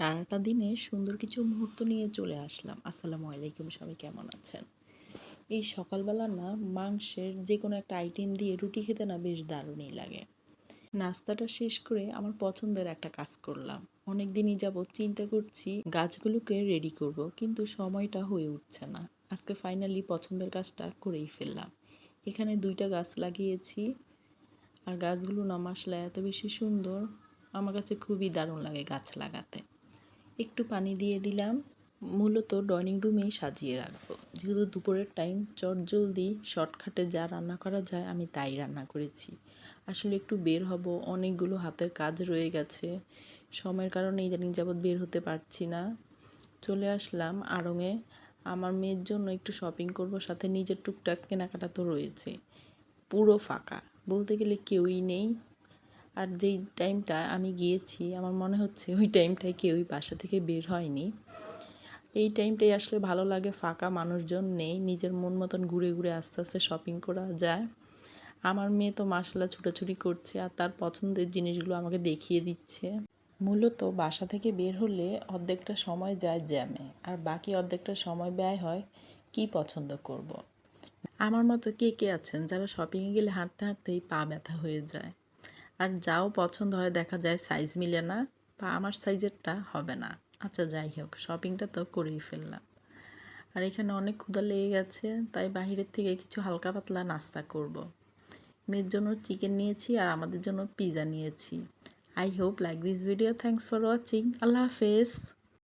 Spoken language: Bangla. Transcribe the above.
সারাটা দিনে সুন্দর কিছু মুহূর্ত নিয়ে চলে আসলাম। আসসালামু আলাইকুম, সবাই কেমন আছেন? এই সকালবেলা না মাংসের যে কোনো একটা আইটেম দিয়ে রুটি খেতে না বেশ দারুণই লাগে। নাস্তাটা শেষ করে আমার পছন্দের একটা কাজ করলাম। অনেক দিনই যাবৎ চিন্তা করছি গাছগুলোকে রেডি করব, কিন্তু সময়টা হয়ে উঠছে না। আজকে ফাইনালি পছন্দের কাজটা করেই ফেললাম। এখানে 2টা গাছ লাগিয়েছি, আর গাছগুলো না মাশাআল্লাহ এত বেশি সুন্দর, আমার কাছে খুবই দারুণ লাগে গাছ লাগাতে। একটু পানি দিয়ে দিলাম। মূলত ডাইনিং রুমেই সাজিয়ে রাখবো, যেহেতু দুপুরের টাইম, চটজলদি শর্টকাটে যা রান্না করা যায় আমি তাই রান্না করেছি। আসলে একটু বের হব, অনেকগুলো হাতের কাজ রয়ে গেছে, সময়ের কারণে ইদানিং যাবৎ বের হতে পারছি না। চলে আসলাম আড়ংয়ে। আমার মেয়ের জন্য একটু শপিং করব, সাথে নিজের টুকটাক কেনাকাটা তো রয়েছে। পুরো ফাঁকা, বলতে গেলে কেউই নেই। আর যেই টাইমটা আমি গিয়েছি আমার মনে হচ্ছে ওই টাইমটায় কেউই বাসা থেকে বের হয়নি। এই টাইমটাই আসলে ভালো লাগে, ফাঁকা, মানুষজন নেই, নিজের মন মতন ঘুরে ঘুরে আস্তে আস্তে শপিং করা যায়। আমার মেয়ে তো মাশাআল্লাহ ছুটাছুটি করছে আর তার পছন্দের জিনিসগুলো আমাকে দেখিয়ে দিচ্ছে। মূলত বাসা থেকে বের হলে অর্ধেকটা সময় যায় জ্যামে, আর বাকি অর্ধেকটা সময় ব্যয় হয় কি পছন্দ করব। আমার মতো কে কে আছেন যারা শপিংয়ে গেলে হাঁটতে হাঁটতেই পা ব্যথা হয়ে যায়, আর যাও পছন্দ হয় দেখা যায় সাইজ মিলে না বা আমার সাইজেরটা হবে না। আচ্ছা যাই হোক, শপিংটা তো করেই ফেললাম। আর এখানে অনেক ক্ষুধা লেগে গেছে, তাই বাহিরের থেকে কিছু হালকা পাতলা নাস্তা করব। মেয়ের জন্য চিকেন নিয়েছি আর আমাদের জন্য পিৎজা নিয়েছি। I hope like this video. Thanks for watching. আল্লাহ হাফেজ।